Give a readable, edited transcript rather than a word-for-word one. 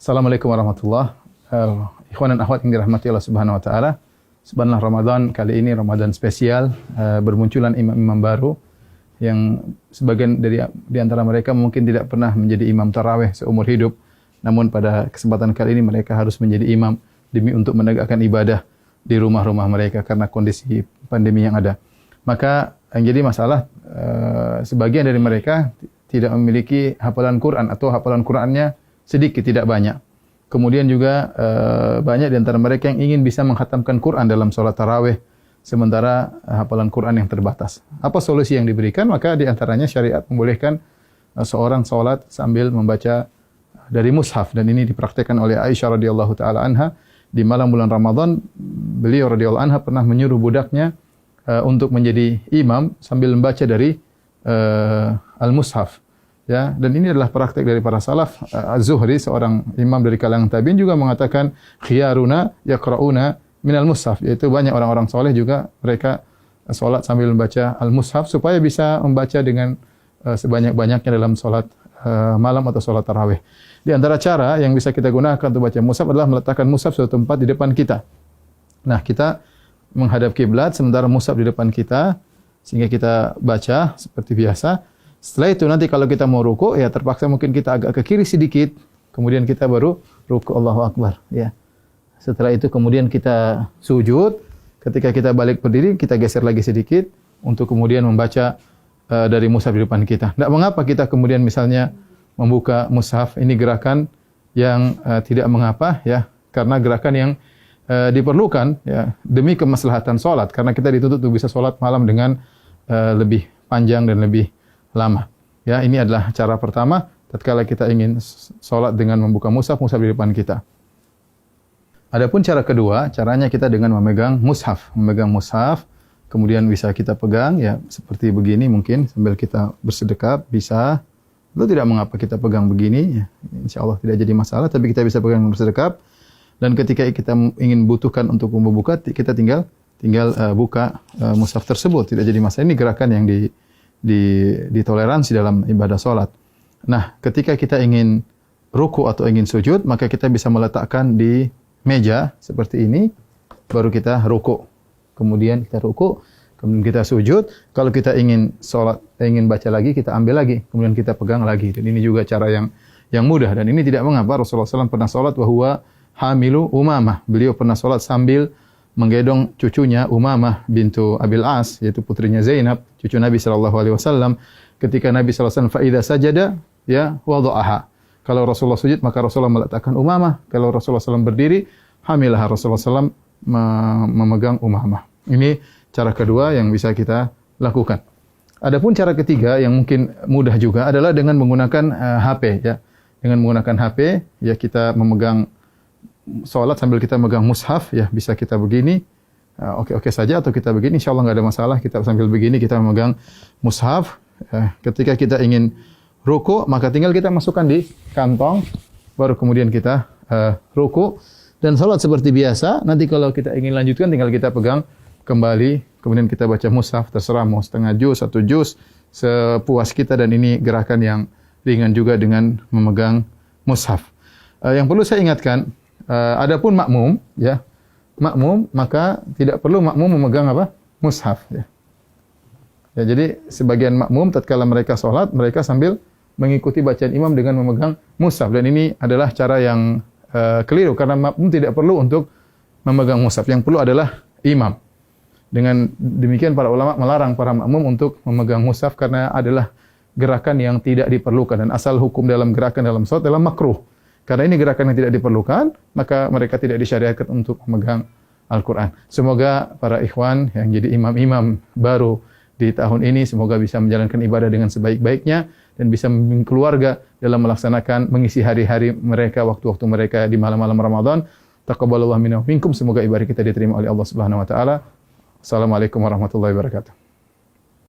Assalamualaikum warahmatullahi wabarakatuh. Ikhwan dan akhwat yang dirahmati Allah Subhanahu wa taala. Subhanallah, Ramadan kali ini Ramadan spesial, bermunculan imam-imam baru yang sebagian di antara mereka mungkin tidak pernah menjadi imam tarawih seumur hidup. Namun pada kesempatan kali ini mereka harus menjadi imam demi untuk menegakkan ibadah di rumah-rumah mereka karena kondisi pandemi yang ada. Maka yang jadi masalah sebagian dari mereka tidak memiliki hafalan Quran atau hafalan Qurannya sedikit, tidak banyak. Kemudian juga banyak di antara mereka yang ingin bisa menghatamkan Quran dalam sholat tarawih, sementara hafalan Quran yang terbatas. Apa solusi yang diberikan? Maka di antaranya syariat membolehkan seorang sholat sambil membaca dari mushaf, dan ini dipraktikkan oleh Aisyah radhiyallahu taala anha di malam bulan Ramadan. Beliau radhiyallahu anha pernah menyuruh budaknya untuk menjadi imam sambil membaca dari al-mushaf. Ya, dan ini adalah praktik dari para salaf. Az-Zuhri, seorang imam dari kalangan tabi'in, juga mengatakan khiyaruna yaqra'una minal mushaf, yaitu banyak orang-orang soleh juga mereka salat sambil membaca al-mushaf supaya bisa membaca dengan sebanyak-banyaknya dalam salat malam atau salat tarawih. Di antara cara yang bisa kita gunakan untuk baca mushaf adalah meletakkan mushaf suatu tempat di depan kita. Nah, kita menghadap kiblat sementara mushaf di depan kita sehingga kita baca seperti biasa. Setelah itu nanti kalau kita mau ruku, ya terpaksa mungkin kita agak ke kiri sedikit, kemudian kita baru ruku, Allahu Akbar. Ya. Setelah itu kemudian kita sujud, ketika kita balik berdiri kita geser lagi sedikit untuk kemudian membaca dari mushaf di depan kita. Tidak mengapa kita kemudian misalnya membuka mushaf, ini gerakan yang tidak mengapa, ya, karena gerakan yang diperlukan, ya, demi kemaslahatan sholat, karena kita dituntut untuk bisa sholat malam dengan lebih panjang dan lebih lama. Ya, ini adalah cara pertama tatkala kita ingin salat dengan membuka mushaf di depan kita. Adapun cara kedua, caranya kita dengan memegang mushaf, kemudian bisa kita pegang, ya, seperti begini mungkin sambil kita bersedekap bisa. Itu tidak mengapa kita pegang begini, ya. Insyaallah tidak jadi masalah, tapi kita bisa pegang bersedekap, dan ketika kita ingin butuhkan untuk membuka, kita tinggal buka mushaf tersebut, tidak jadi masalah. Ini gerakan yang ditoleransi dalam ibadah salat. Nah, ketika kita ingin ruku atau ingin sujud, maka kita bisa meletakkan di meja seperti ini, baru kita ruku. Kemudian kita ruku, kemudian kita sujud. Kalau kita ingin salat, ingin baca lagi, kita ambil lagi, kemudian kita pegang lagi. Dan ini juga cara yang mudah, dan ini tidak mengapa. Rasulullah SAW pernah salat wa huwa hamilu Umamah. Beliau pernah salat sambil menggendong cucunya Umamah bintu Abil As, yaitu putrinya Zainab, cucu Nabi sallallahu alaihi wasallam. Ketika Nabi sallallahu alaihi wasallam fa idza sajada, ya, wada'aha. Kalau Rasulullah sujud, maka Rasulullah meletakkan Umamah. Kalau Rasulullah SAW berdiri, hamilah Rasulullah SAW memegang Umamah. Ini cara kedua yang bisa kita lakukan. Adapun cara ketiga yang mungkin mudah juga adalah dengan menggunakan HP, ya. Dengan menggunakan HP, ya, kita memegang salat sambil kita megang mushaf, ya, bisa kita begini, oke saja, atau kita begini, insyaallah nggak ada masalah. Kita sambil begini kita memegang mushaf. Ketika kita ingin ruku, maka tinggal kita masukkan di kantong, baru kemudian kita ruku dan salat seperti biasa. Nanti kalau kita ingin lanjutkan, tinggal kita pegang kembali, kemudian kita baca mushaf, terserah mau setengah juz, 1 juz, sepuas kita, dan ini gerakan yang ringan juga dengan memegang mushaf. Yang perlu saya ingatkan, adapun makmum, ya, maka tidak perlu makmum memegang apa? Mushaf, ya. Ya, jadi sebagian makmum tatkala mereka salat, mereka sambil mengikuti bacaan imam dengan memegang mushaf, dan ini adalah cara yang keliru, karena makmum tidak perlu untuk memegang mushaf. Yang perlu adalah imam. Dengan demikian para ulama melarang para makmum untuk memegang mushaf karena adalah gerakan yang tidak diperlukan, dan asal hukum dalam gerakan dalam salat adalah makruh. Karena ini gerakan yang tidak diperlukan, maka mereka tidak disyariatkan untuk memegang Al-Quran. Semoga para ikhwan yang jadi imam-imam baru di tahun ini, semoga bisa menjalankan ibadah dengan sebaik-baiknya, dan bisa membimbing keluarga dalam melaksanakan, mengisi hari-hari mereka, waktu-waktu mereka di malam-malam Ramadan. Taqabbalallahu minna wa minkum. Semoga ibadah kita diterima oleh Allah Subhanahu wa taala. Assalamualaikum warahmatullahi wabarakatuh.